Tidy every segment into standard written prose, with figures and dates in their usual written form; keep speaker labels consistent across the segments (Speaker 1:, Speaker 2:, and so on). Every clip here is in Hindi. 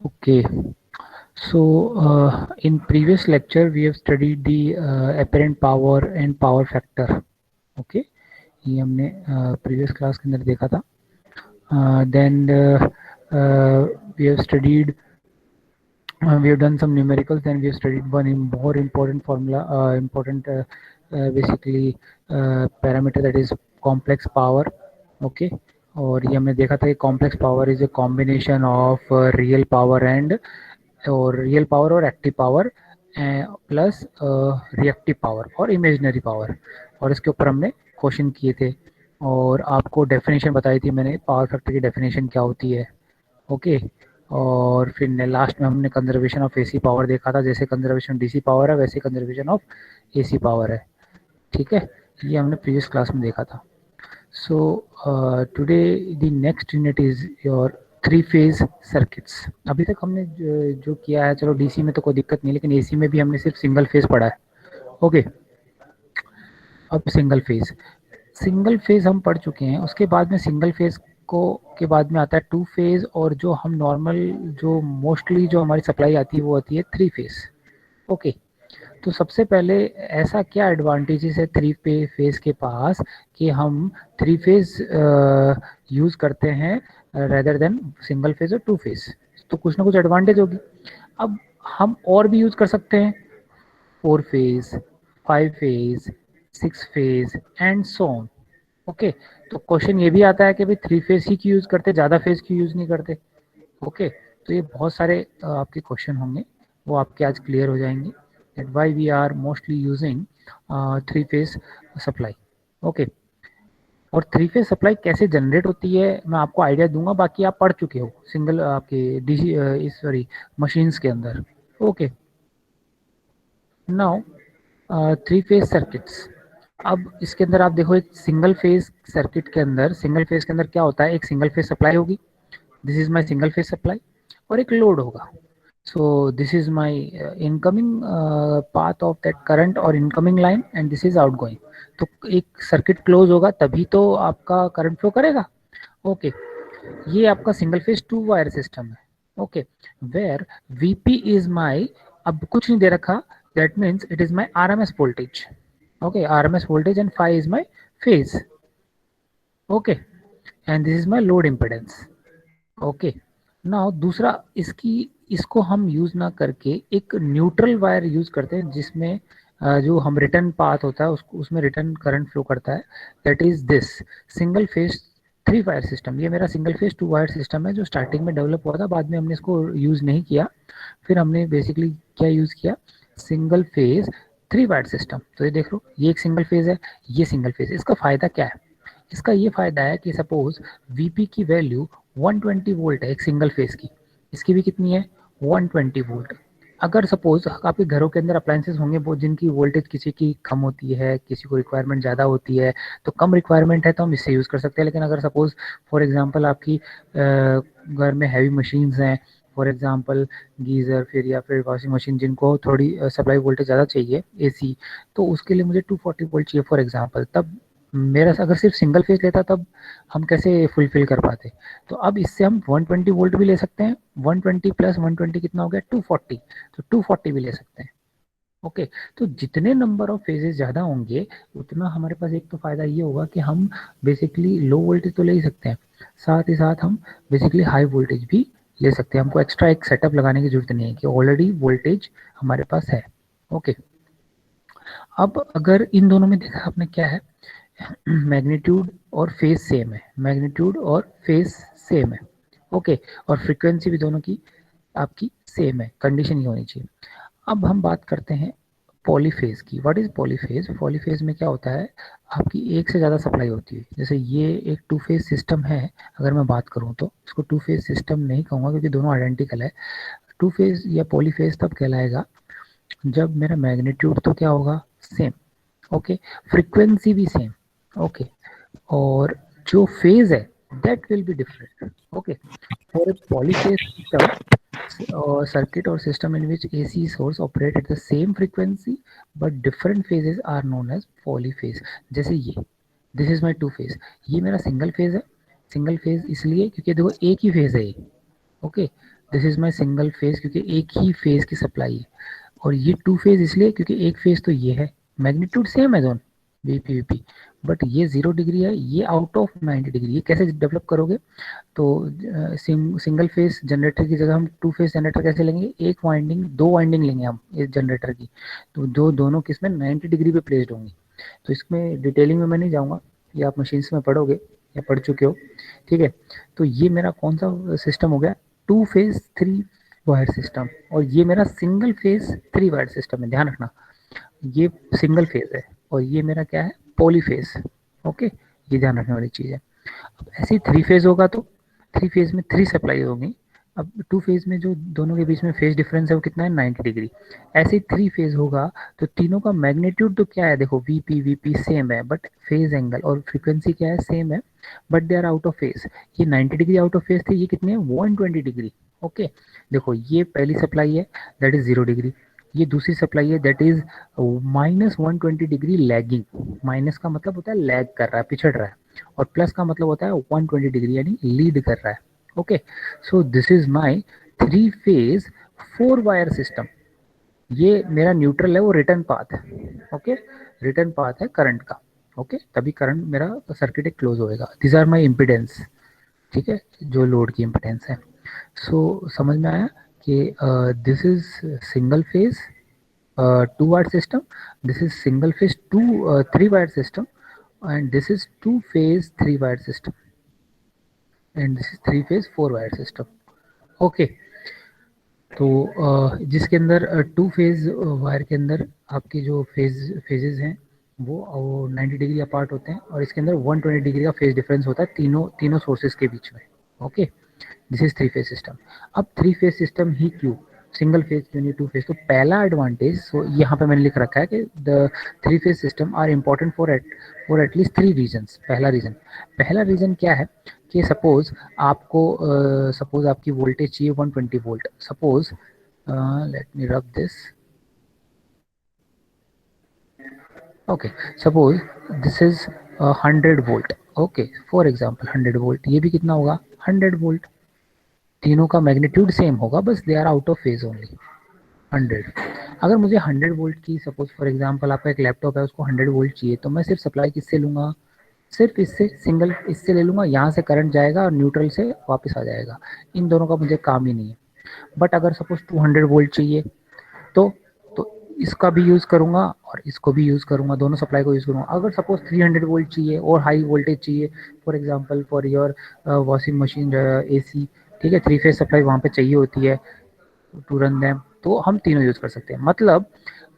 Speaker 1: Okay, so in previous lecture we have studied the apparent power and power factor. Okay, ये हमने previous class के अंदर देखा था. Then we have studied, we have done some numericals. Then we have studied more important formula, basically parameter, that is complex power. Okay, और ये हमने देखा था कि complex power is a combination of real power and और रियल पावर और active power plus reactive power और इमेजिनरी पावर, और इसके ऊपर हमने क्वेश्चन किए थे और आपको डेफिनेशन बताई थी मैंने पावर फैक्टर की डेफिनेशन क्या होती है. ओके, और फिर लास्ट में हमने कंजर्वेशन ऑफ एसी पावर देखा था. जैसे कंजर्वेशन डीसी पावर है वैसे कंजर्वेशन ऑफ एसी पावर है. ठीक है, ये हमने प्रीवियस क्लास में देखा था. So today the next unit is your three phase circuits. अभी तक हमने जो किया है, चलो डीसी में तो कोई दिक्कत नहीं, लेकिन एसी में भी हमने सिर्फ सिंगल फेज पढ़ा है. ओके, अब सिंगल फेज हम पढ़ चुके हैं. उसके बाद में सिंगल फेज को के बाद में आता है टू फेज, और जो हम नॉर्मल जो मोस्टली जो हमारी सप्लाई आती है वो आती है थ्री फेज. ओके, तो सबसे पहले ऐसा क्या एडवांटेजेस है थ्री फेज के पास कि हम थ्री फेज यूज करते हैं रेदर देन सिंगल फेज और टू फेज. तो कुछ ना कुछ एडवांटेज होगी. अब हम और भी यूज कर सकते हैं, four phase, five phase, six phase and so on. Okay, तो क्वेश्चन ये भी आता है कि भाई थ्री फेज ही क्यों यूज करते, ज्यादा फेज क्यों यूज नहीं करते. ओके, तो ये बहुत सारे आपके क्वेश्चन होंगे, वो आपके आज क्लियर हो जाएंगे that why we are mostly using three phase supply. Okay, और थ्री फेज सप्लाई कैसे जनरेट होती है मैं आपको आइडिया दूंगा, बाकी आप पढ़ चुके हो सिंगल आपके डीसी इस सॉरी मशीन्स के अंदर. Okay, now three phase circuits. अब इसके अंदर आप देखो, एक सिंगल फेज सर्किट के अंदर, सिंगल फेज के अंदर क्या होता है, एक सिंगल फेज सप्लाई होगी, this is my single phase supply, और एक लोड होगा. So this is my incoming path of that current और incoming line and this is outgoing. तो एक सर्किट क्लोज होगा तभी तो आपका करंट फ्लो करेगा. ओके, ये आपका single phase two wire system है. Okay, where VP is my, अब कुछ नहीं दे रखा, that means it is my RMS voltage. Okay, RMS voltage and phi is my phase. Okay, and this is my load impedance. Okay, now दूसरा इसको हम यूज ना करके एक न्यूट्रल वायर यूज करते हैं, जिसमें जो हम रिटर्न पाथ होता है उसको, उसमें रिटर्न करंट फ्लो करता है. That is this single phase three wire system. ये मेरा single phase two wire system है जो स्टार्टिंग में डेवलप हुआ था, बाद में हमने इसको यूज नहीं किया. फिर हमने बेसिकली क्या यूज किया, single phase three wire system. तो ये देख लो, ये एक सिंगल फेज है, ये सिंगल फेज. इसका फायदा क्या है, इसका ये फायदा है कि सपोज वीपी की वैल्यू 120 वोल्ट है एक सिंगल फेज की, इसकी भी कितनी है 120 वोल्ट. अगर सपोज आपके घरों के अंदर अप्लायंसेस होंगे वो जिनकी वोल्टेज किसी की कम होती है, किसी को रिक्वायरमेंट ज़्यादा होती है, तो कम रिक्वायरमेंट है तो हम इससे यूज़ कर सकते हैं. लेकिन अगर सपोज फॉर एग्जांपल आपकी घर में हैवी मशीन्स हैं, फॉर एग्जांपल गीज़र फिर या फिर वॉशिंग मशीन, जिनको थोड़ी सप्लाई वोल्टेज ज़्यादा चाहिए एसी, तो उसके लिए मुझे 240 वोल्ट चाहिए फॉर एग्जांपल. तब मेरा अगर सिर्फ सिंगल फेज लेता तब हम कैसे फुलफिल कर पाते. तो अब इससे हम 120 वोल्ट भी ले सकते हैं, 120 प्लस 120 कितना हो गया 240, तो 240 भी ले सकते हैं. ओके, तो जितने नंबर ऑफ फेजेस ज़्यादा होंगे उतना हमारे पास एक तो फ़ायदा ये होगा कि हम बेसिकली लो वोल्टेज तो ले ही सकते हैं, साथ ही साथ हम बेसिकली हाई वोल्टेज भी ले सकते हैं. हमको एक्स्ट्रा एक सेटअप लगाने की जरूरत नहीं है कि ऑलरेडी वोल्टेज हमारे पास है. ओके, अब अगर इन दोनों में देखा आपने क्या है, मैग्नीट्यूड और फेज सेम है, मैग्नीट्यूड और फेज सेम है. ओके, और फ्रीक्वेंसी भी दोनों की आपकी सेम है, कंडीशन ये होनी चाहिए. अब हम बात करते हैं पॉलीफेज की. व्हाट इज पॉलीफेज, पॉलीफेज में क्या होता है, आपकी एक से ज़्यादा सप्लाई होती है. जैसे ये एक टू फेज सिस्टम है, अगर मैं बात करूँ तो इसको टू फेज सिस्टम नहीं कहूँगा क्योंकि दोनों आइडेंटिकल है. टू फेज या पॉलीफेज तब कहलाएगा जब मेरा मैग्नीट्यूड तो क्या होगा सेम, ओके, फ्रीक्वेंसी भी सेम, ओके, और जो फेज है that will be different. Okay, for a polyphase system or circuit or system in which AC source operate at the same frequency but different phases are known as polyphase. जैसे ये this is my two phase, ये मेरा सिंगल फेज है. सिंगल फेज इसलिए क्योंकि देखो एक ही फेज है ये. Okay, this is my single phase, क्योंकि एक ही फेज की सप्लाई है। और ये टू फेज इसलिए क्योंकि एक फेज तो ये है, मैग्नीट्यूड सेम है दोनों, वीपी वीपी, बट ये 0 डिग्री है, ये आउट ऑफ 90 डिग्री। ये कैसे डेवलप करोगे? तो सिंगल फेज जनरेटर की जगह हम टू फेज जनरेटर कैसे लेंगे? एक वाइंडिंग, दो वाइंडिंग लेंगे हम इस जनरेटर की, तो जो दोनों किसमें 90 डिग्री पे प्लेस्ड होंगी। तो इसमें डिटेलिंग में मैं नहीं जाऊंगा, ये आप मशीन्स में पढ़ोगे या पढ़ चुके हो, ठीक है। तो ये मेरा कौन सा सिस्टम हो गया? Two phase three wire system. और ये मेरा single phase three wire system है, ध्यान रखना। ये सिंगल फेज है और ये मेरा क्या है? पॉलीफेज। ओके, ये ध्यान रखने वाली चीज है। अब ऐसे ही थ्री फेज होगा तो थ्री फेज में थ्री सप्लाई होगी। अब टू फेज में जो दोनों के बीच में फेज डिफरेंस है वो कितना है? 90 डिग्री। ऐसे ही थ्री फेज होगा तो तीनों का मैग्नीट्यूड तो क्या है? देखो वीपी वीपी सेम है, बट फेज एंगल और फ्रीक्वेंसी क्या है? सेम है, but they are out of phase. ये 90 डिग्री आउट ऑफ फेज थे, ये कितने हैं? 120 डिग्री। ओके, देखो ये पहली सप्लाई है, दैट इज 0 डिग्री। ये दूसरी सप्लाई है, that is -120 degree lagging. Minus का मतलब होता है लैग कर रहा है, पिछड़ रहा है, और प्लस का मतलब होता है 120 डिग्री यानी लीड कर रहा है। Okay, so this is my three phase four wire system. ये मेरा न्यूट्रल है, वो रिटर्न पाथ है। ओके, रिटर्न पाथ है करंट का। ओके, तभी करंट मेरा सर्किट एक क्लोज होएगा। दिस आर माय इम्पिडेंस, ठीक है, जो लोड की इम्पिडेंस है। सो समझ में आया कि this is single phase two wire system, this is single phase to three wire system, and this is two phase three wire system, and this is three phase four wire system. Okay, तो जिसके अंदर टू फेज वायर के अंदर आपके जो फेजेस हैं वो 90 डिग्री अपार्ट होते हैं, और इसके अंदर 120 डिग्री का फेज डिफरेंस होता है तीनों तीनों सोर्सेज के बीच में। Okay, this is three phase system. अब थ्री फेज सिस्टम ही क्यों, सिंगल फेज क्यों नहीं टू फेज? तो पहला एडवांटेज, सो यहाँ पे मैंने लिख रखा है कि the three phase system are important for at least three reasons. पहला रीजन क्या है कि सपोज आपको सपोज आपकी वोल्टेज चाहिए 120 volt. Suppose let me rub this. Okay, suppose this is 100 volt. Okay, for example 100 volt, ये भी कितना होगा? 100 वोल्ट। तीनों का मैग्नीट्यूड सेम होगा, बस they are out of phase only. 100, अगर मुझे 100 वोल्ट की, सपोज फॉर एग्जांपल आपका एक लैपटॉप है, उसको 100 वोल्ट चाहिए, तो मैं सिर्फ सप्लाई किससे लूँगा? सिर्फ इससे, सिंगल इससे ले लूँगा। यहाँ से करंट जाएगा और न्यूट्रल से वापस आ जाएगा। इन दोनों का मुझे काम ही नहीं है। बट अगर सपोज 200 वोल्ट चाहिए तो तो इसका भी यूज़ करूँगा और इसको भी यूज़ करूँगा, दोनों सप्लाई को यूज़ करूँगा। अगर सपोज 300 वोल्ट चाहिए और हाई वोल्टेज चाहिए, for example for your washing machine, AC, ठीक है, थ्री फेज सप्लाई वहाँ पे चाहिए होती है टू रन देम, तो हम तीनों यूज कर सकते हैं। मतलब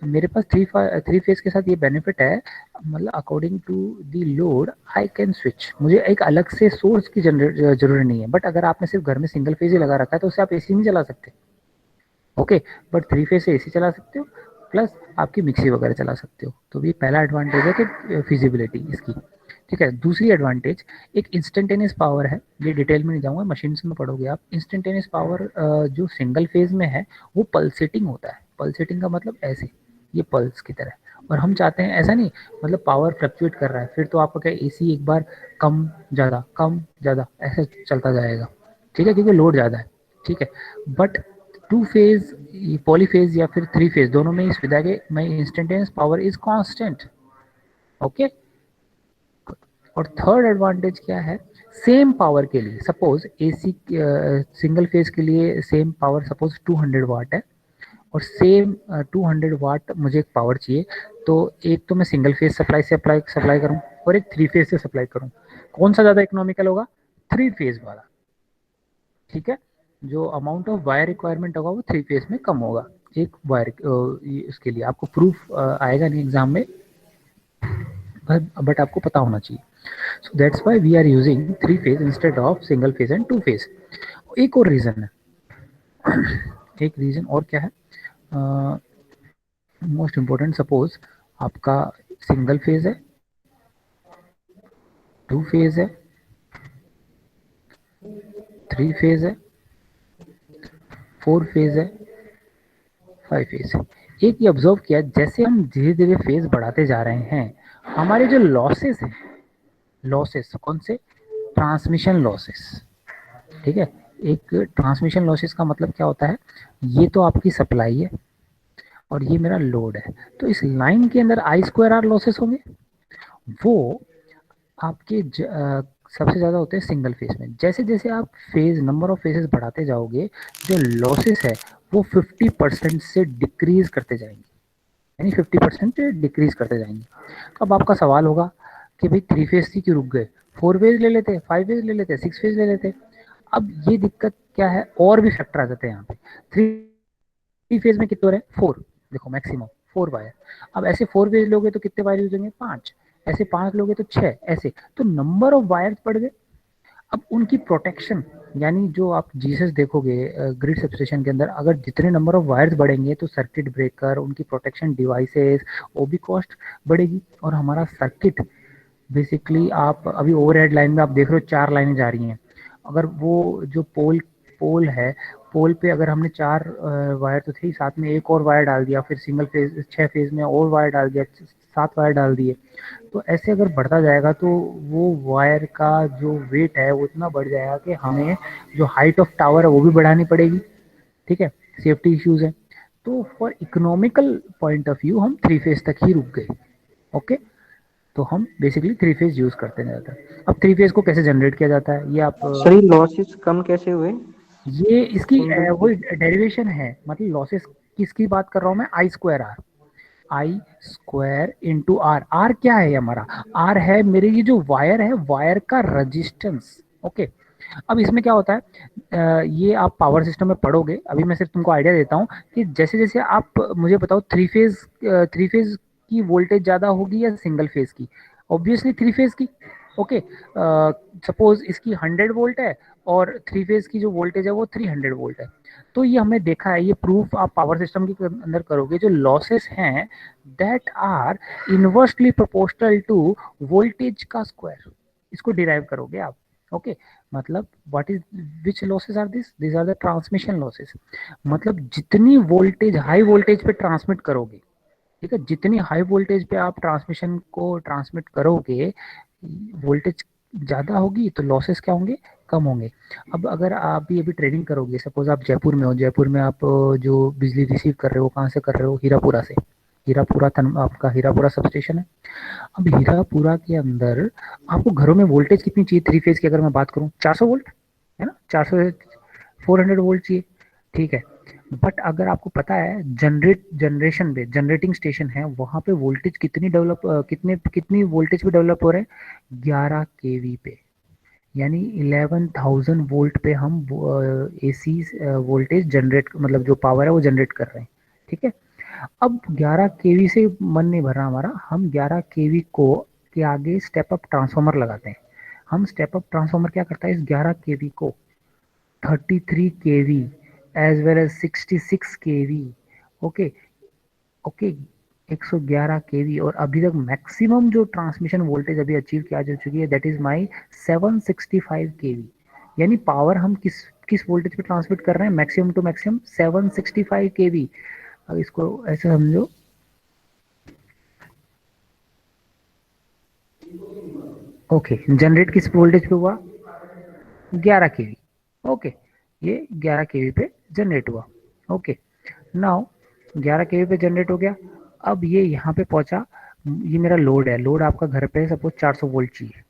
Speaker 1: मेरे पास थ्री फेज के साथ ये बेनिफिट है, मतलब according to the load I can switch. मुझे एक अलग से सोर्स की जरूरत नहीं है। बट अगर आपने सिर्फ घर में सिंगल फेज ही लगा रखा है तो उससे आप एसी नहीं चला सकते। ओके, बट थ्री फेज से एसी चला सकते हो, प्लस आपकी मिक्सी वगैरह चला सकते हो। तो ये पहला एडवांटेज है कि फिजिबिलिटी इसकी, ठीक है। दूसरी एडवांटेज एक इंस्टेंटेनियस पावर है, ये डिटेल में नहीं जाऊंगा, मशीन में पढ़ोगे आप। इंस्टेंटेनियस पावर जो सिंगल फेज में है वो पल्सेटिंग होता है। पल्सेटिंग का मतलब ऐसे, ये पल्स की तरह। और हम चाहते हैं ऐसा नहीं, मतलब पावर फ्लक्चुएट कर रहा है, फिर तो आपका क्या एसी एक बार कम ज़्यादा ऐसे चलता जाएगा, ठीक है, क्योंकि लोड ज़्यादा है, ठीक है। बट टू फेज, पॉलीफेज या फिर थ्री फेज, दोनों में इस विधा के मैं instantaneous power is constant. Okay, और थर्ड एडवांटेज क्या है? सेम पावर के लिए, सपोज एसी सिंगल फेज के लिए सेम पावर सपोज 200 वाट है, और सेम 200 वाट मुझे एक पावर चाहिए, तो एक तो मैं सिंगल फेज सप्लाई करूं और एक थ्री फेज से सप्लाई करूं, कौन सा ज़्यादा इकोनॉमिकल होगा? थ्री फेज वाला, ठीक है। जो अमाउंट ऑफ वायर रिक्वायरमेंट होगा वो थ्री फेज में कम होगा। एक वायर इसके लिए आपको प्रूफ आएगा नहीं एग्जाम में, बट आपको पता होना चाहिए। So that's why we are using three phase instead of single phase and two phase. एक और रीजन है, एक रीजन और क्या है? मोस्ट इम्पोर्टेंट, सपोज आपका सिंगल फेज है, टू फेज है, थ्री फेज है, फोर फेज है, फाइव फेज है। एक ये ऑब्जर्व किया, जैसे हम धीरे धीरे फेज बढ़ाते जा रहे हैं, हमारे जो लॉसेस हैं, लॉसेस कौन से? ट्रांसमिशन लॉसेस, ठीक है। एक ट्रांसमिशन लॉसेस का मतलब क्या होता है, ये तो आपकी सप्लाई है और ये मेरा लोड है, तो इस लाइन के अंदर आई स्क्वायर आर लॉसेस होंगे, वो आपके सबसे ज़्यादा होते हैं सिंगल फेज में। जैसे जैसे आप फेज नंबर ऑफ फेजेस बढ़ाते जाओगे, जो लॉसेस है वो 50% से डिक्रीज करते जाएंगे, यानी 50% डिक्रीज करते जाएंगे। तो अब आपका सवाल होगा कि भाई थ्री फेज थी क्यों रुक गए, फोर फेज ले लेते, फाइव फेज ले लेते, सिक्स फेज ले लेते। अब ये दिक्कत क्या है, और भी फैक्टर आ जाते हैं यहाँ पे। थ्री फेज में कितने हो रहे हैं, फोर, देखो मैक्सिमम फोर वायर। अब ऐसे फोर फेज लोगे तो कितने वायर यूज होंगे, पांच, ऐसे पांच लोगे तो छह, ऐसे तो नंबर ऑफ वायर्स बढ़ गए। अब उनकी प्रोटेक्शन, यानी जो आप जीसस देखोगे ग्रिड सबस्टेशन के अंदर, अगर जितने नंबर ऑफ वायर्स बढ़ेंगे तो सर्किट ब्रेकर, उनकी प्रोटेक्शन डिवाइसेस, वो भी कॉस्ट बढ़ेगी। और हमारा सर्किट बेसिकली, आप अभी ओवरहेड लाइन में आप देख रहे हो चार लाइनें जा रही हैं, अगर वो जो पोल पोल है, पोल पे अगर हमने चार वायर तो थे, साथ में एक और वायर डाल दिया, फिर सिंगल फेज छह फेज में और वायर डाल दिया, सात वायर डाल दिए, तो ऐसे अगर बढ़ता जाएगा तो वो वायर का जो वेट है वो इतना बढ़ जाएगा कि हमें जो हाइट ऑफ टावर है वो भी बढ़ानी पड़ेगी। ठीक है, सेफ्टी इश्यूज है। तो for economical point of view हम थ्री फेज तक ही रुक गए। ओके, तो हम बेसिकली थ्री फेज यूज करते हैं ज़्यादातर। अब थ्री फेज को कैसे जनरेट किया जाता है, ये आप
Speaker 2: सर ये लॉसेस कम कैसे हुए
Speaker 1: ये इसकी
Speaker 2: सिंगल
Speaker 1: वही
Speaker 2: फेज?
Speaker 1: डेरिवेशन है, मतलब लॉसेस किसकी बात कर रहा हूँ मैं, I square R, I square into R. R क्या है हमारा, आर है मेरे ये जो वायर है, वायर का रेजिस्टेंस। ओके, अब इसमें क्या होता है, ये आप पावर सिस्टम में पढ़ोगे, अभी मैं सिर्फ तुमको आइडिया देता हूँ कि जैसे जैसे आप मुझे बताओ थ्री फेज की वोल्टेज ज़्यादा होगी या सिंगल फेज की, ऑब्वियसली थ्री फेज की। ओके, सपोज इसकी 100 वोल्ट है और थ्री फेज की जो वोल्टेज है वो 300 वोल्ट है। तो ये हमने देखा है, ये प्रूफ आप पावर सिस्टम के अंदर करोगे, जो लॉसेस हैं that are inversely proportional to voltage का स्क्वायर, इसको डिराइव करोगे आप। ओके, मतलब what is, which losses are this, this are the transmission losses. मतलब जितनी वोल्टेज हाई वोल्टेज पे ट्रांसमिट करोगे, ठीक है, जितनी हाई वोल्टेज पे आप ट्रांसमिशन को ट्रांसमिट करोगे, वोल्टेज ज़्यादा होगी तो लॉसेस क्या होंगे, कम होंगे। अब अगर आप भी अभी ट्रेडिंग करोगे, सपोज आप जयपुर में हो, जयपुर में आप जो बिजली रिसीव कर रहे हो कहाँ से कर रहे हो, हीरापुरा से, हीरापुरा आपका हीरापुरा सब स्टेशन है। अब हीरापुरा के अंदर आपको घरों में वोल्टेज कितनी चाहिए थ्री फेज की, अगर मैं बात करूँ 400 वोल्ट, है ना, 400 400 वोल्ट चाहिए। ठीक है, बट अगर आपको पता है जनरेशन पे जनरेटिंग स्टेशन है, वहां पे वोल्टेज कितनी डेवलप कितनी वोल्टेज पे डेवलप हो रहे हैं, 11 kV पे, यानी 11,000 वोल्ट पे हम एसी वोल्टेज जनरेट, मतलब जो पावर है वो जनरेट कर रहे हैं। ठीक है, अब 11 kV से मन नहीं भर रहा हमारा, हम 11 kV को के आगे स्टेप अप ट्रांसफार्मर लगाते हैं। हम स्टेप अप ट्रांसफार्मर क्या करता है, इस 11 kV को 33 kV as well as 66 kV, okay, okay, 111 kV, और अभी तक मैक्सिमम जो ट्रांसमिशन वोल्टेज अभी अचीव किया जा चुकी है दैट इज माई 765 kV। यानी पावर हम किस किस वोल्टेज पे ट्रांसमिट कर रहे हैं, मैक्सिमम टू मैक्सिमम 765 kV। अब इसको ऐसे समझो, ओके, जनरेट किस वोल्टेज पे हुआ, 11 kV। ओके, ये 11 kV पे जनरेट हुआ। ओके, नाउ 11 kV पे जनरेट हो गया। अब ये यहाँ पे पहुंचा, ये मेरा लोड है, लोड आपका घर पे सपोज 400 वोल्ट चाहिए,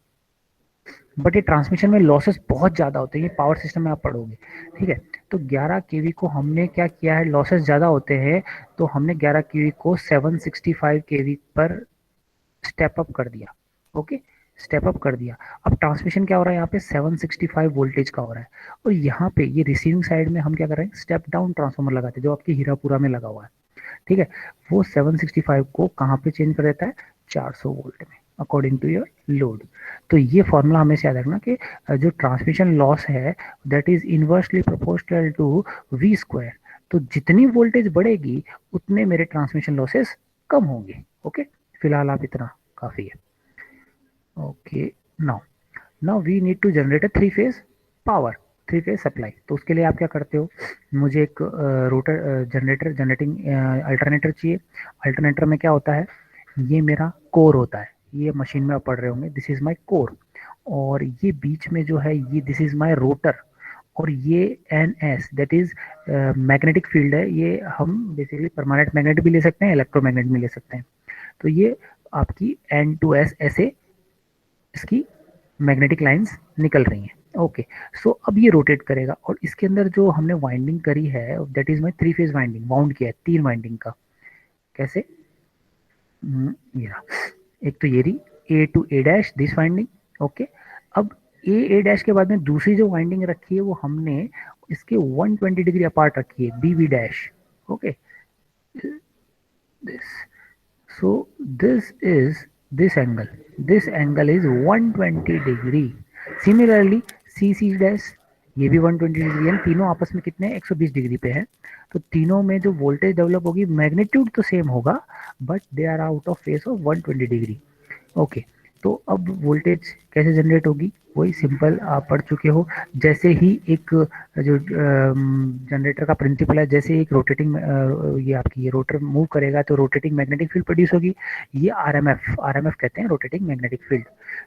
Speaker 1: बट ये ट्रांसमिशन में लॉसेस बहुत ज़्यादा होते हैं, ये पावर सिस्टम में आप पढ़ोगे। ठीक है, तो 11 kV को हमने क्या किया है, लॉसेस ज़्यादा होते हैं, तो हमने 11 kV को 765 kV पर स्टेप अप कर दिया। ओके, स्टेप अप कर दिया। अब ट्रांसमिशन क्या हो रहा है यहाँ पे, 765 वोल्टेज का हो रहा है, और यहाँ पे ये रिसीविंग साइड में हम क्या कर रहे हैं, स्टेप डाउन ट्रांसफार्मर लगाते हैं जो आपकी हीरापुरा में लगा हुआ है। ठीक है, वो 765 को कहाँ पे चेंज कर देता है, 400 वोल्ट में, अकॉर्डिंग टू योर लोड। तो ये फॉर्मूला हमेशा याद रखना कि जो ट्रांसमिशन लॉस है that is inversely proportional to V square. तो जितनी वोल्टेज बढ़ेगी उतने मेरे ट्रांसमिशन लॉसेस कम होंगे। ओके, फिलहाल आप इतना काफ़ी है। Okay, now now we need to generate a three phase power, three phase supply. तो उसके लिए आप क्या करते हो, मुझे एक रोटर जनरेटिंग अल्टरनेटर चाहिए। अल्टरनेटर में क्या होता है, ये मेरा कोर होता है, ये मशीन में आप पढ़ रहे होंगे, दिस इज माय कोर, और ये बीच में जो है ये दिस इज माय रोटर, और ये N S that is magnetic field है, ये हम बेसिकली परमानेंट मैग्नेट भी ले सकते हैं, इलेक्ट्रोमैग्नेट भी ले सकते हैं। तो ये आपकी एन टू एस ऐसे इसकी मैग्नेटिक लाइंस निकल रही हैं। ओके, सो अब ये रोटेट करेगा और इसके अंदर जो हमने वाइंडिंग करी है that is my three phase winding, wound किया है तीन वाइंडिंग का। कैसे? ये रहा, एक तो ये रही A to A dash this winding. Okay, अब ए डैश के बाद में दूसरी जो वाइंडिंग रखी है वो हमने इसके 120 डिग्री अपार्ट रखी है, B V dash. Okay, this, so this angle is 120 degree. Similarly C dash ये भी 120 डिग्री है, तीनों आपस में कितने 120 डिग्री पे है। तो तीनों में जो वोल्टेज डेवलप होगी मैग्नीट्यूड तो सेम होगा but they are out of phase of 120 degree. Okay, तो अब वोल्टेज कैसे जनरेट होगी वही सिंपल आप पढ़ चुके हो। जैसे ही एक जो जनरेटर का प्रिंसिपल है, जैसे एक रोटेटिंग ये आपकी ये रोटर मूव करेगा तो रोटेटिंग मैग्नेटिक फील्ड प्रोड्यूस होगी। ये आरएमएफ कहते हैं, रोटेटिंग मैग्नेटिक फील्ड।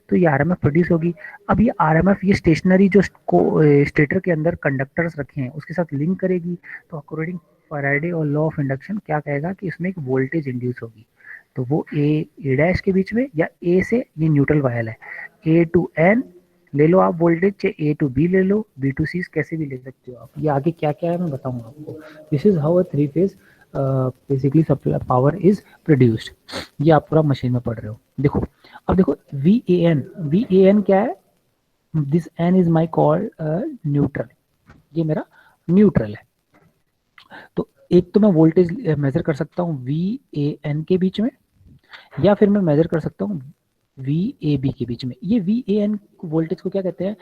Speaker 1: तो ये आरएमएफ प्रोड्यूस होगी। अब ये आरएमएफ ये स्टेशनरी जो स्टेटर के अंदर कंडक्टर्स रखे हैं उसके साथ लिंक करेगी। तो अकॉर्डिंग फैराडे और लॉ ऑफ इंडक्शन क्या कहेगा कि इसमें एक वोल्टेज इंड्यूस होगी। तो वो ए डैश के बीच में या ए से, ये न्यूट्रल वायर है, ए टू एन ले लो आप वोल्टेज, चाहे ए टू बी ले लो, बी टू सी कैसे भी ले सकते हो आप। ये आगे क्या क्या है मैं बताऊंगा आपको। This is how a three phase basically supply power is produced. ये आप पूरा मशीन में पढ़ रहे हो। देखो अब देखो वी ए एन क्या है? This N is my called neutral, ये मेरा न्यूट्रल है। तो एक तो मैं वोल्टेज मेजर कर सकता हूँ वी ए एन के बीच में, या फिर मैं मेजर कर सकता हूँ वी ए बी के बीच में। ये वी ए एन वोल्टेज को क्या कहते हैं?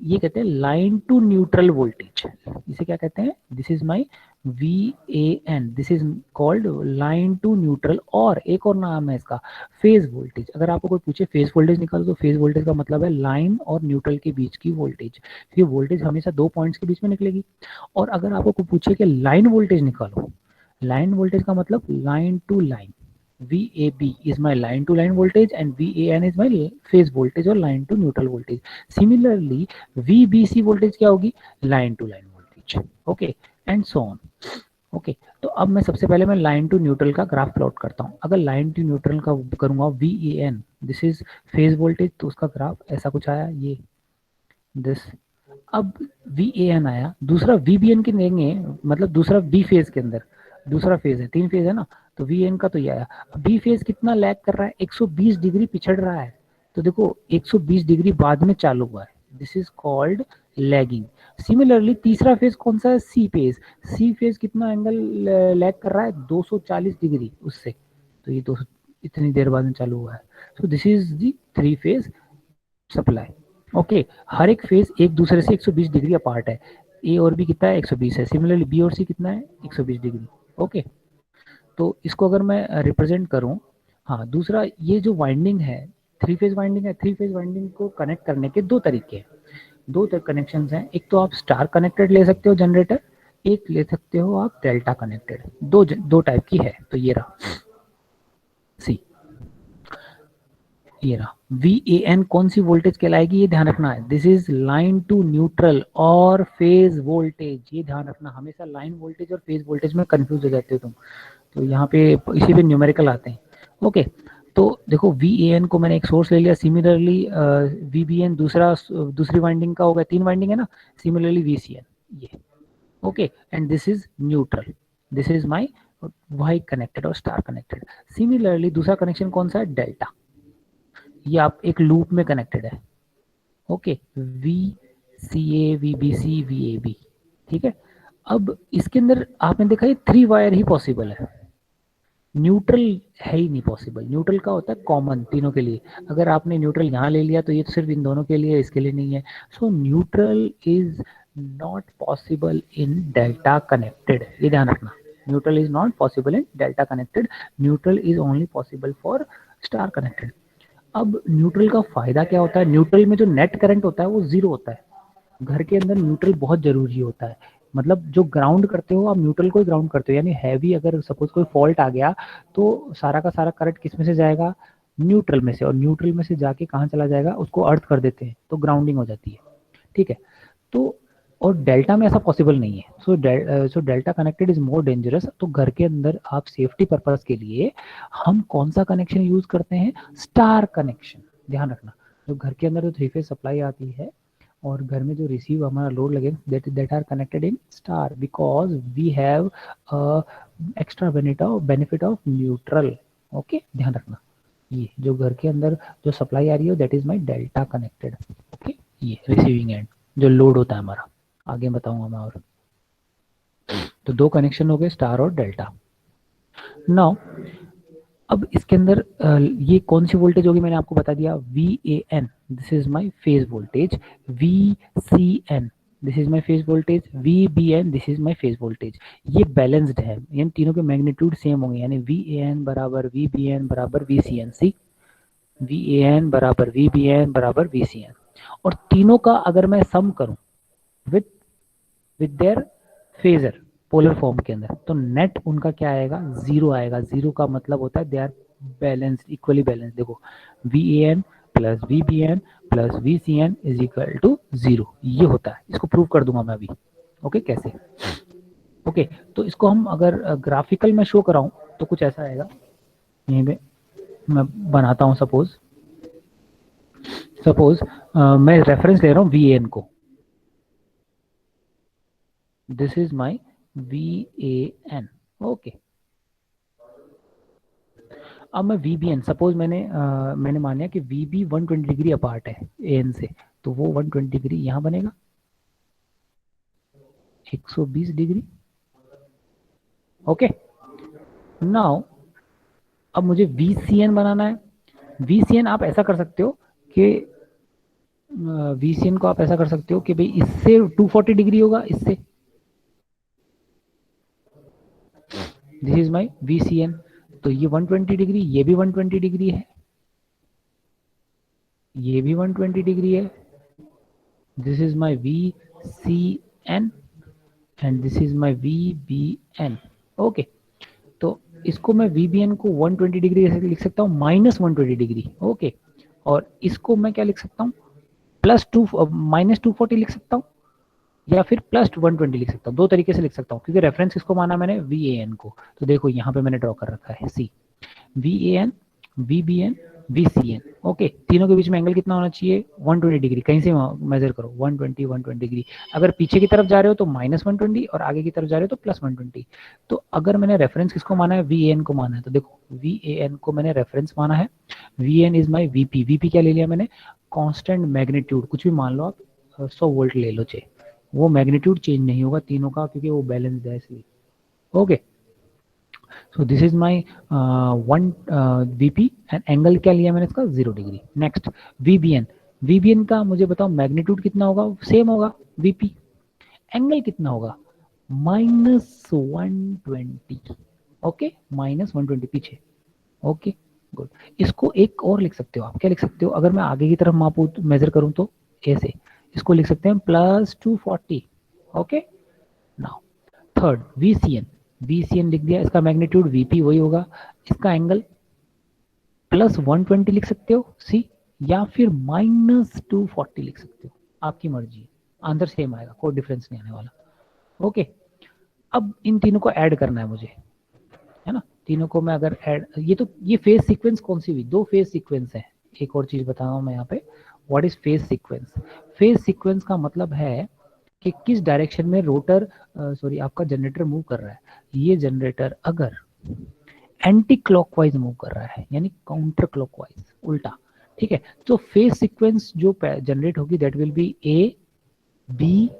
Speaker 1: ये कहते हैं लाइन टू न्यूट्रल वोल्टेज। इसे क्या कहते हैं? This is my V A N, this is called line to neutral. और एक और नाम है इसका फेज वोल्टेज। अगर आपको कोई पूछे फेज वोल्टेज निकालो तो फेज वोल्टेज का मतलब है लाइन और न्यूट्रल के बीच की वोल्टेज। ये वोल्टेज हमेशा दो पॉइंट्स के बीच में निकलेगी। और अगर आपको कोई पूछे कि लाइन वोल्टेज निकालो, लाइन वोल्टेज का मतलब line to line, VAB is my line to line voltage and VAN is my phase voltage और line to neutral voltage. Similarly, VBC voltage क्या होगी? Line to line voltage. Okay, and so on. Okay, तो अब मैं सबसे पहले मैं लाइन टू न्यूट्रल का ग्राफ प्लॉट करता हूँ। अगर लाइन टू न्यूट्रल का करूंगा VAN, this is phase voltage, तो उसका ग्राफ ऐसा कुछ आया ये दिस। अब VAN आया, दूसरा VBN के देंगे, मतलब दूसरा B फेज के अंदर, दूसरा फेज है, तीन फेज है ना, तो VN का तो ये आया। बी फेज कितना लैग कर रहा है? 120 डिग्री पिछड़ रहा है। तो देखो 120 डिग्री बाद में चालू हुआ है, this is called lagging. Similarly तीसरा फेज कौन सा है? सी फेज। सी फेज कितना एंगल लैग कर रहा है? 240 डिग्री उससे। तो ये 200 इतनी देर बाद में चालू हुआ है। So this is the three phase supply. Okay, हर एक फेज एक दूसरे से 120 डिग्री अपार्ट है। ए और बी कितना है? 120 है। सिमिलरली बी और सी कितना है? 120 डिग्री। ओके, तो इसको अगर मैं रिप्रेजेंट करूं, हाँ, दूसरा ये जो वाइंडिंग है थ्री फेज वाइंडिंग है, थ्री फेज वाइंडिंग को कनेक्ट करने के दो तरीके हैं, दो कनेक्शन हैं। एक तो आप स्टार कनेक्टेड ले सकते हो जनरेटर, एक ले सकते हो आप डेल्टा कनेक्टेड। दो टाइप की है। तो ये रहा सी, ये रहा VAN कौन सी वोल्टेज कहलाएगी ये ध्यान रखना है। This is line to neutral और फेज वोल्टेज, ये ध्यान रखना। हमेशा लाइन वोल्टेज और फेज वोल्टेज में कंफ्यूज हो जाते हो तुम, तो यहाँ पे इसी पे न्यूमेरिकल आते हैं। ओके, तो देखो VAN को मैंने एक सोर्स ले लिया। सिमिलरली VBN दूसरी वाइंडिंग का होगा, तीन वाइंडिंग है ना। सिमिलरली VCN ये। Okay, and this is neutral, this is my Y connected और स्टार कनेक्टेड। सिमिलरली दूसरा कनेक्शन कौन सा है? डेल्टा। ये आप एक लूप में कनेक्टेड है। ओके, VCA VBC VAB, ठीक है। अब इसके अंदर आपने देखा ये थ्री वायर ही पॉसिबल है, न्यूट्रल है ही नहीं पॉसिबल। न्यूट्रल का होता है कॉमन तीनों के लिए। अगर आपने न्यूट्रल यहाँ ले लिया तो ये तो सिर्फ इन दोनों के लिए, इसके लिए नहीं है। So neutral is not possible in delta connected, ये ध्यान रखना। Neutral is not possible in delta connected, neutral is only possible for star connected. अब न्यूट्रल का फायदा क्या होता है? न्यूट्रल में जो नेट करंट होता है वो जीरो होता है। घर के अंदर न्यूट्रल बहुत जरूरी होता है। मतलब जो ग्राउंड करते हो आप न्यूट्रल को ही ग्राउंड करते हो, यानी हैवी अगर सपोज कोई फॉल्ट आ गया तो सारा का सारा करंट किस में से जाएगा? न्यूट्रल में से। और न्यूट्रल में से जाके कहाँ चला जाएगा? उसको अर्थ कर देते हैं तो ग्राउंडिंग हो जाती है, ठीक है। तो और डेल्टा में ऐसा पॉसिबल नहीं है। So delta connected is more dangerous. तो घर के अंदर आप सेफ्टी पर्पस के लिए हम कौन सा कनेक्शन यूज करते हैं? Star connection. ध्यान रखना, जो घर के अंदर जो 3 फेज सप्लाई आती है और घर में जो रिसीव हमारा लोड लगे that are connected in star, because we have extra benefit of neutral. Okay, ध्यान रखना, ये जो घर के अंदर जो सप्लाई आ रही है that is my delta connected. Okay, ये रिसीविंग एंड जो लोड होता है हमारा, आगे बताऊंगा मैं। और तो 2 कनेक्शन हो गए, स्टार और डेल्टा। नाउ अब इसके अंदर ये कौन सी वोल्टेज होगी, मैंने आपको बता दिया, VAN, this is my phase voltage. VCN, this is my phase voltage. VBN, this is my phase voltage. ये बैलेंस्ड है, यानी तीनों के मैग्नीट्यूड सेम होंगे, यानी VAN बराबर VBN बराबर VCN। सी VAN बराबर VBN बराबर VCN। और तीनों का अगर मैं सम करूं with their phasor polar form के अंदर, तो नेट उनका क्या आएगा? 0 आएगा। 0 का मतलब होता है they are balanced, equally balanced. देखो, VAN plus VBN plus VCN is equal to 0, ये होता है। इसको प्रूव कर दूंगा मैं अभी। ओके, कैसे? ओके, तो इसको हम अगर ग्राफिकल में शो कराऊं तो कुछ ऐसा आएगा। यहीं पे मैं बनाता हूं, सपोज मैं रेफरेंस ले रहा हूं VAN को, this is my VAN। Okay, अब मैं VBN, सपोज मैंने मान लिया कि VB 120 डिग्री अपार्ट है AN से, तो वो 120 डिग्री यहां बनेगा, 120 डिग्री। ओके, नाउ अब मुझे VCN बनाना है। VCN आप ऐसा कर सकते हो कि VCN को आप ऐसा कर सकते हो कि भाई इससे 240 डिग्री होगा, इससे। This is my VCN। तो ये 120 डिग्री, ये भी 120 डिग्री है, ये भी 120 डिग्री है। This is my VCN and this is my VBN। Okay, तो इसको मैं VBN को 120 डिग्री ऐसे लिख सकता हूँ, -120 डिग्री। ओके, और इसको मैं क्या लिख सकता हूँ? -240 लिख सकता हूँ, या फिर +120 लिख सकता हूँ। 2 तरीके से लिख सकता हूँ, क्योंकि रेफरेंस किसको माना मैंने? VAN को। तो देखो यहाँ पे मैंने ड्रॉ कर रखा है, सी VAN VBN VCN। ओके, तीनों के बीच में एंगल कितना होना चाहिए? 120 डिग्री। कहीं से मेजर करो, 120 डिग्री। अगर पीछे की तरफ जा रहे हो तो -120 और आगे की तरफ जा रहे हो तो +120। तो अगर मैंने रेफरेंस किसको माना है? VAN को माना है। तो देखो, VAN को मैंने रेफरेंस माना है। VAN is my VP। VP क्या ले लिया मैंने? कांस्टेंट मैग्नीट्यूड, कुछ भी मान लो आप, 100 वोल्ट ले लो, चाहिए वो मैग्नीट्यूड चेंज नहीं होगा तीनों का, क्योंकि वो बैलेंस्ड है इसलिए। Okay, so this is my 1 VP and angle क्या लिया मैंने इसका? 0 डिग्री। Next VBN। VBN का मुझे बताओ मैग्नीट्यूड कितना होगा? सेम होगा VP। एंगल कितना होगा? -120। ओके, -120 पीछे। Okay, good. इसको एक और लिख सकते हो आप, क्या लिख सकते हो? अगर मैं आगे की तरफ मापू, मेजर करूं तो ऐसे, इसको लिख सकते हैं +240। Okay, now third VCN। VCN लिख दिया, इसका मैग्नीट्यूड VP वही होगा, इसका एंगल +120 लिख सकते हो, सी, या फिर -240 लिख सकते हो, आपकी मर्जी। आंसर सेम आएगा, कोई डिफरेंस नहीं आने वाला। ओके, अब इन तीनों को ऐड करना है मुझे, है ना? तीनों को मैं अगर ऐड, ये फेज सीक्वेंस कौन सी हुई? 2 फेज सीक्वेंस है। एक और चीज बता रहा हूं मैं यहाँ पे, what is phase sequence? Phase sequence का मतलब है कि किस डायरेक्शन में रोटर, सॉरी, आपका जनरेटर मूव कर रहा है। ये जनरेटर अगर एंटी क्लॉकवाइज मूव कर रहा है, यानी काउंटर क्लॉकवाइज, उल्टा, ठीक है, तो फेज सीक्वेंस जो जनरेट होगी that will be A, B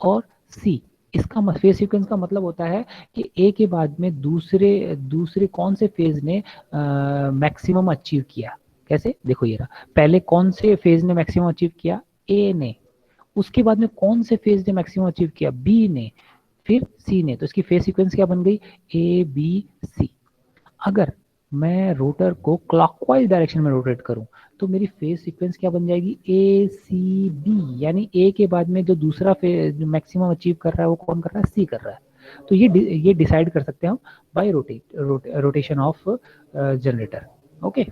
Speaker 1: और सी। इसका फेज सीक्वेंस का मतलब होता है कि ए के बाद में दूसरे दूसरे कौन से फेज ने मैक्सिमम अचीव किया। कैसे? देखो ये रहा, पहले कौन से फेज ने मैक्सिमम अचीव किया? ए ने। उसके बाद में कौन से फेज ने मैक्सिमम अचीव किया? बी ने, फिर सी ने। तो इसकी फेज सीक्वेंस क्या बन गई? A B C. अगर मैं रोटर को क्लॉकवाइज डायरेक्शन में रोटेट करूं तो मेरी फेज सीक्वेंस क्या बन जाएगी? ए सी बी, यानी ए के बाद में जो दूसरा फेज मैक्सिमम अचीव कर रहा है वो कौन कर रहा है? सी कर रहा है। तो ये डिसाइड कर सकते हैं हम bye rotation of generator. Okay,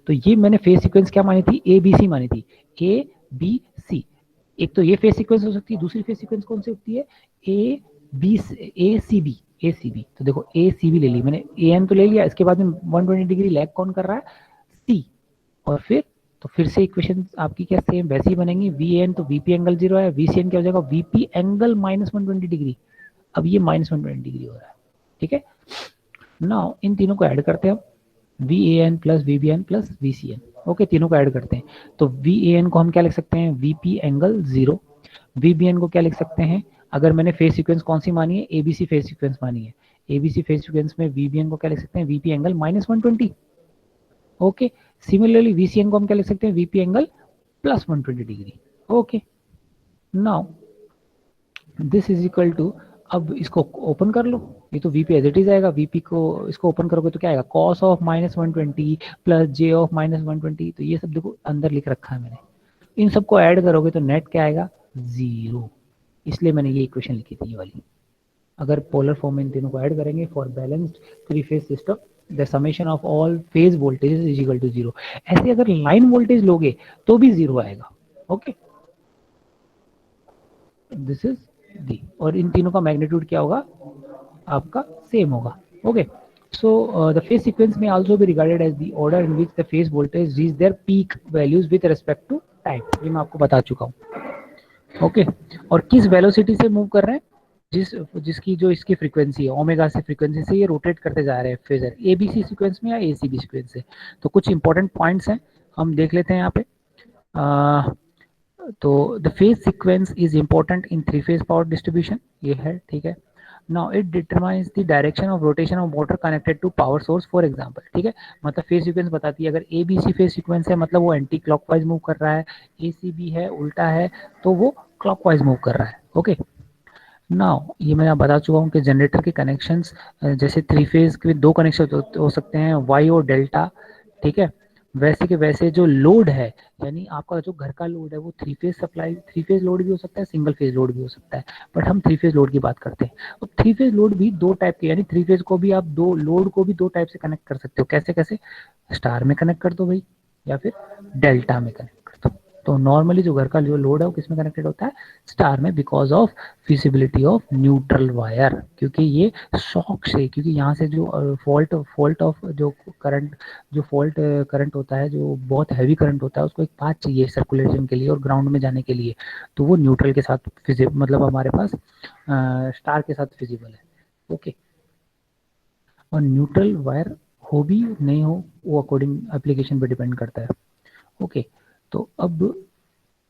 Speaker 1: तो ये मैंने फेज सीक्वेंस क्या मानी थी? ए बी सी मानी थी, ए बी सी। एक तो ये फेज सीक्वेंस हो सकती है, दूसरी फेज सीक्वेंस कौन सी होती है, ए सी बी। तो देखो ए सी बी ले ली मैंने, ए एन तो ले लिया, इसके बाद में 120 डिग्री लैग कौन कर रहा है, सी। और फिर तो फिर से इक्वेशन आपकी क्या सेम वैसी ही बनेंगी, वी एन तो वीपी एंगल 0 है, वी सी एन क्या हो जाएगा, वीपी एंगल -120 डिग्री। अब ये -120 डिग्री हो रहा है, ठीक है। नाउ इन तीनों को ऐड करते हैं हम, V A N plus V B N plus V C N. Okay, तीनों को ऐड करते हैं, तो वी ए एन को हम क्या लिख सकते हैं, VP angle 0। V B N को क्या लिख सकते हैं, अगर मैंने फेज सीक्वेंस कौन सी मानी है, एबीसी फेज सीक्वेंस मानी है, एबीसी फेज सीक्वेंस में वी बी एन को क्या लिख सकते हैं, VP angle -120। Okay, similarly V C N को हम क्या लिख सकते हैं, VP angle +120 degree. Okay, now this is equal to, अब इसको ओपन कर लो, ये तो वीपी एज इट इज आएगा, वीपी को इसको ओपन करोगे तो क्या आएगा, cos of -120 plus J of -120। तो ये सब देखो अंदर लिख रखा है मैंने, इन सबको ऐड करोगे तो नेट क्या आएगा, 0। इसलिए मैंने ये इक्वेशन लिखी थी ये वाली। अगर पोलर फॉर्म में इन तीनों को ऐड करेंगे, for balanced three phase system the summation of all phase voltage is equal to 0। ऐसे अगर लाइन वोल्टेज लोगे तो भी 0 आएगा। ओके, दिस इज दी, और इन तीनों का मैग्नीट्यूड क्या होगा आपका, सेम होगा। Okay, so the phase sequence may also be regarded as the order in which the phase voltage reach their peak values with respect to time। ये मैं आपको बता चुका हूँ। ओके, और किस वेलोसिटी से मूव कर रहे हैं, जिसकी जो इसकी फ्रीक्वेंसी है ओमेगा से, फ्रीक्वेंसी से ये रोटेट करते जा रहे हैं फेजर, एबीसी सीक्वेंस में या एसीबी सीक्वेंस से। तो कुछ इंपॉर्टेंट पॉइंट्स हैं, हम देख लेते हैं यहाँ पे। तो the phase sequence is important in three phase power distribution, ये है, ठीक है। Now it determines the direction of rotation of motor connected to power source for example, ठीक है। मतलब फेज सीक्वेंस बताती है, अगर A B C phase sequence है मतलब वो एंटी क्लॉकवाइज मूव कर रहा है, ए सी बी है उल्टा है तो वो क्लॉकवाइज मूव कर रहा है। ओके, नाउ ये मैं बता चुका हूँ कि जनरेटर के कनेक्शंस, जैसे थ्री फेज के दो कनेक्शन हो सकते हैं, वाई और डेल्टा, ठीक है। वैसे के वैसे जो लोड है, यानी आपका जो घर का लोड है वो three phase supply, three phase load भी हो सकता है, सिंगल फेज लोड भी हो सकता है, बट हम थ्री फेज लोड की बात करते हैं। और थ्री फेज लोड भी दो टाइप के, यानी थ्री फेज को भी आप दो लोड को भी दो टाइप से कनेक्ट कर सकते हो। कैसे कैसे, स्टार में कनेक्ट कर दो भाई, या फिर डेल्टा में कनेक्ट कर दो। तो नॉर्मली जो घर का जो लोड है वो किस में कनेक्टेड होता है, स्टार में, because of feasibility of neutral wire, क्योंकि ये शॉक से, क्योंकि यहाँ से जो फॉल्ट ऑफ जो करंट, जो फॉल्ट करंट होता है, जो बहुत हैवी करंट होता है, उसको एक पाथ चाहिए सर्कुलेशन के लिए और ग्राउंड में जाने के लिए, तो वो न्यूट्रल के साथ मतलब हमारे पास स्टार के साथ फिजिबल है। ओके, और न्यूट्रल वायर हो भी नहीं हो वो अकॉर्डिंग एप्लीकेशन पे डिपेंड करता है। ओके, तो अब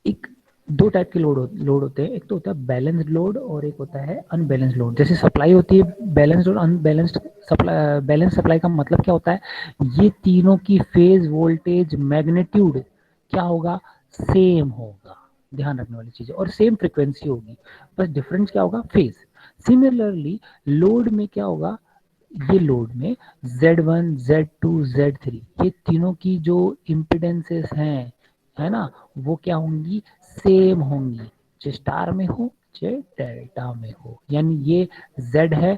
Speaker 1: एक दो टाइप के लोड होते हैं, एक तो होता है बैलेंस्ड लोड और एक होता है अनबैलेंस्ड लोड। जैसे सप्लाई होती है बैलेंस्ड और अनबैलेंस्ड सप्लाई। बैलेंस सप्लाई का मतलब क्या होता है, ये तीनों की फेज वोल्टेज मैग्नीट्यूड क्या होगा, सेम होगा, ध्यान रखने वाली चीज है, और सेम फ्रीक्वेंसी होगी, बस डिफरेंस क्या होगा, फेज। सिमिलरली लोड में क्या होगा, ये लोड में Z1, Z2, Z3 ये तीनों की जो इम्पिडेंसेस हैं, है ना, वो क्या होंगी, सेम होंगी, चाहे स्टार में हो चाहे डेल्टा में हो। यानी ये Z है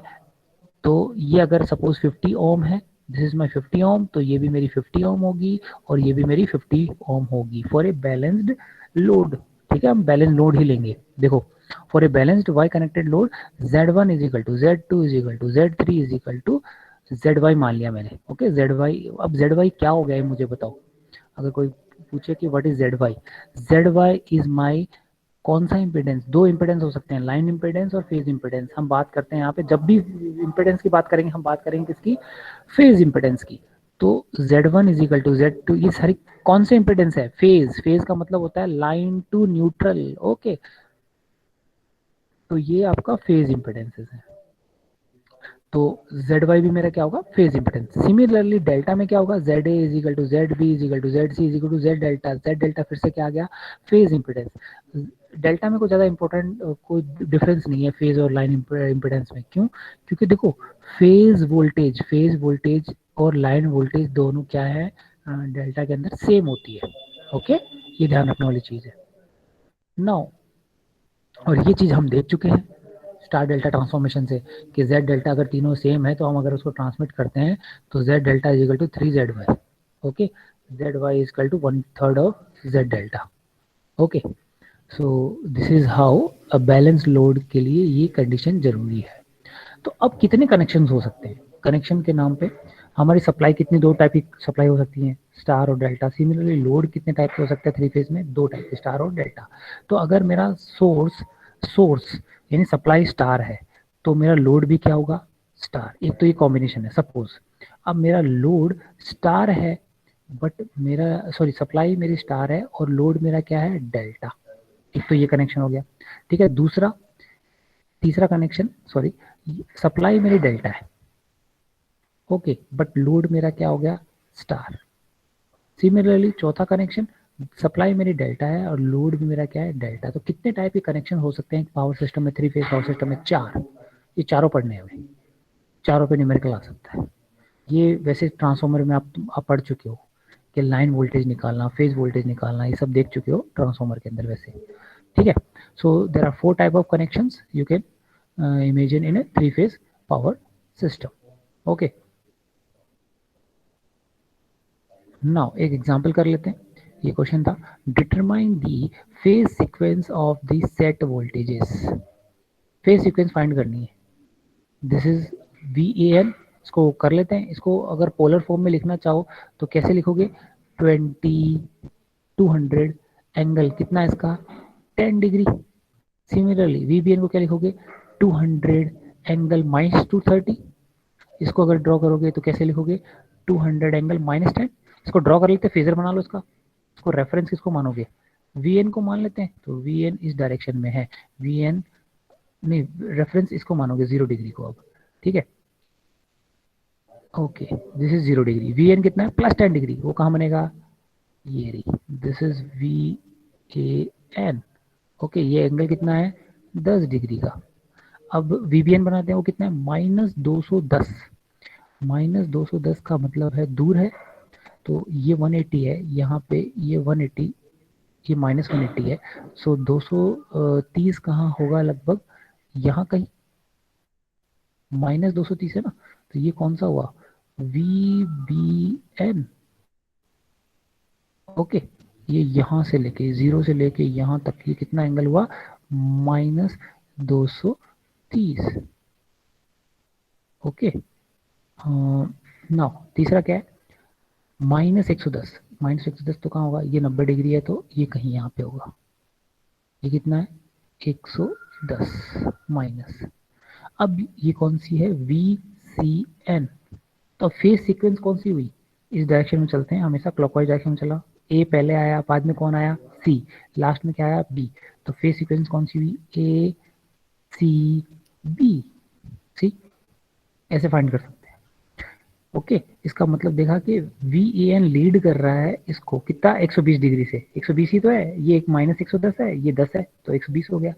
Speaker 1: तो ये अगर सपोज 50 ओम है, दिस इज माई 50 ओम, तो ये भी मेरी 50 ओम होगी और ये भी मेरी 50 ओम होगी फॉर ए बैलेंस्ड लोड। ठीक है, हम बैलेंस लोड ही लेंगे। देखो, for a balanced Y connected load Z1 is equal to Z2 is equal to Z3 is equal to ZY मान लिया मैंने। ओके, ZY, अब ZY क्या हो गया है मुझे बताओ, अगर कोई पूछे कि what is ZY, ZY is my कौन सा इंपेडेंस, दो इंपेडेंस हो सकते हैं, लाइन इंपेडेंस और फेज इंपेडेंस। हम बात करते हैं यहाँ पे, जब भी इंपेडेंस की बात करेंगे हम बात करेंगे किसकी, फेज इंपेडेंस की। तो Z1 is equal to Z2, ये सारी कौन से इंपेडेंस है, फेज, फेज का मतलब होता है लाइन टू न्यूट्रल। ओके, तो ये आपका फेज इंपेडेंसेस है, तो ZY भी मेरा क्या होगा, फेज इंपेडेंस। सिमिलरली डेल्टा में क्या होगा, ZA is equal to ZB is equal to ZC is equal to Z delta. Z delta फिर से क्या आ गया, फेज इंपेडेंस। डेल्टा में कोई ज़्यादा इंपॉर्टेंट कोई डिफरेंस नहीं है फेज और लाइन इंपेडेंस में। क्यों, क्योंकि देखो फेज वोल्टेज और लाइन वोल्टेज दोनों क्या है, डेल्टा के अंदर सेम होती है। ओके, ये ध्यान रखने वाली चीज़ है। नाउ, और ये चीज़ हम देख चुके हैं स्टार डेल्टा ट्रांसफॉर्मेशन से, कि Z डेल्टा अगर तीनों सेम है तो हम अगर उसको ट्रांसमिट करते हैं तो Z delta is equal to 3ZY। Okay, ZY is equal to 1/3 of Z delta. Okay, so this is how a balance load के लिए ये कंडीशन जरूरी है। तो अब कितने कनेक्शन हो सकते हैं? कनेक्शन के नाम पे हमारी सप्लाई कितनी, दो टाइप की सप्लाई हो सकती है, स्टार और डेल्टा। सिमिलरली लोड कितने टाइप के हो सकते हैं थ्री फेज में? दो टाइप के, स्टार और डेल्टा। तो अगर मेरा सोर्स सोर्स यानी सप्लाई स्टार है तो मेरा लोड भी क्या होगा? स्टार। एक तो ये कॉम्बिनेशन है। सपोज अब मेरा लोड स्टार है बट मेरा सॉरी सप्लाई मेरी स्टार है और लोड मेरा क्या है? डेल्टा। एक तो ये कनेक्शन हो गया, ठीक है। दूसरा तीसरा कनेक्शन, सॉरी, सप्लाई मेरी डेल्टा है, ओके, बट लोड मेरा क्या हो गया? स्टार। सिमिलरली चौथा कनेक्शन, सप्लाई मेरी डेल्टा है और लोड भी मेरा क्या है? डेल्टा। तो कितने टाइप के कनेक्शन हो सकते हैं पावर सिस्टम में, थ्री फेज पावर सिस्टम में? चार। ये चारों पढ़ने हैं हमें, चारों पे न्यूमेरिकल आ सकता है। ये वैसे ट्रांसफार्मर में आप पढ़ चुके हो कि लाइन वोल्टेज निकालना, फेज वोल्टेज निकालना, ये सब देख चुके हो ट्रांसफार्मर के अंदर वैसे, ठीक है। So there are four type of connections you can imagine in a three phase power system, okay. Now एक एग्जांपल कर लेते हैं। ये क्वेश्चन था, determine the phase sequence of the set voltages. Phase sequence find करनी है। This is VAN। इसको कर लेते हैं। इसको अगर पोलर फॉर्म में लिखना चाहो तो कैसे लिखोगे? 20, 200 एंगल कितना है इसका? 10 डिग्री। सिमिलरली VBN को क्या लिखोगे? 200 एंगल -230। इसको अगर ड्रॉ करोगे तो कैसे लिखोगे? 200 एंगल -10। इसको ड्रॉ कर लेते हैं, फेजर बना लो इसका। इसको रेफरेंस किसको मानोगे? VN को मान लेते हैं, तो VN इस डायरेक्शन में है। VN नहीं, रेफरेंस इसको मानोगे 0 डिग्री को अब, ठीक है। Okay, this is 0 degree. VN कितना है? +10 डिग्री। वो कहाँ बनेगा? ये रही, दिस इज VAN। ओके, ये एंगल कितना है? 10 डिग्री का। अब VBN बनाते हैं, वो कितना है? -210। -210 का मतलब है दूर है, तो ये 180 है यहाँ पे, ये 180, ये -180 है। सो 230 कहाँ होगा? लगभग यहाँ कहीं। -230 है ना, तो ये कौन सा हुआ? VBN, okay. ये यहाँ से लेके, जीरो से लेके यहाँ तक, ये कितना एंगल हुआ? -230, ओके। नाउ तीसरा क्या है? -110। -110 तो कहाँ होगा? ये 90 डिग्री है, तो ये कहीं यहाँ पे होगा। ये कितना है? 110 माइनस। अब ये कौन सी है? VCN। तो फेज सीक्वेंस कौन सी हुई? इस डायरेक्शन में चलते हैं, हमेशा क्लॉकवाइज डायरेक्शन में चला। ए पहले आया, बाद में कौन आया? सी, लास्ट में क्या आया? बी। तो फेज सीक्वेंस कौन सी हुई? ACB। सी, ऐसे फाइंड कर सकते हैं, ओके। इसका मतलब देखा कि VAN लीड कर रहा है इसको कितना? 120 डिग्री से। 120 ही तो है, ये एक -110 है, ये 10 है, तो 120 हो गया।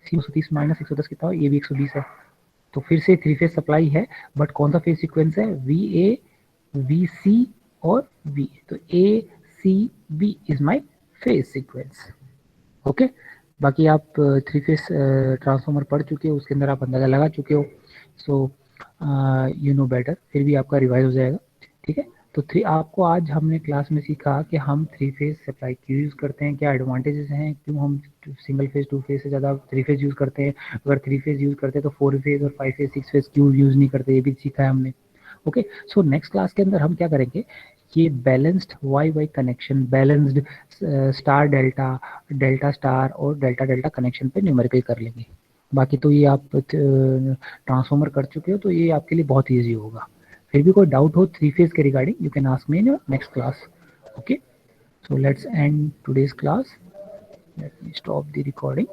Speaker 1: 130 -110 कितना हो? ये भी 120 है। तो फिर से थ्री फेज सप्लाई है, बट कौन सा फेज सीक्वेंस है? VA, VC और V। तो ACB is my phase sequence, okay. बाकी आप थ्री फेज ट्रांसफार्मर पढ़ चुके हो, उसके अंदर आप अंदाजा लगा चुके हो। सो यू नो बेटर, फिर भी आपका रिवाइज हो जाएगा, ठीक है। तो थ्री आपको आज हमने क्लास में सीखा कि हम थ्री फेज सप्लाई क्यों यूज़ करते हैं, क्या एडवांटेजेस हैं, क्यों हम सिंगल फेज टू फेज से ज़्यादा थ्री फेज यूज़ करते हैं, अगर थ्री फेज यूज़ करते हैं तो फोर फेज और फाइव फेज सिक्स फेज क्यों यूज़ नहीं करते, ये भी सीखा है हमने, ओके। सो नेक्स्ट क्लास के अंदर हम क्या करेंगे? ये balanced Y Y connection, balanced star delta, delta star और डेल्टा डेल्टा कनेक्शन पे न्यूमेरिकल कर लेंगे। बाकी तो ये आप ट्रांसफॉर्मर कर चुके हो, तो ये आपके लिए बहुत ईजी होगा। फिर भी कोई डाउट हो थ्री फेज के regarding, you can ask me in your next class, okay. So let's end today's class. Let me stop the recording.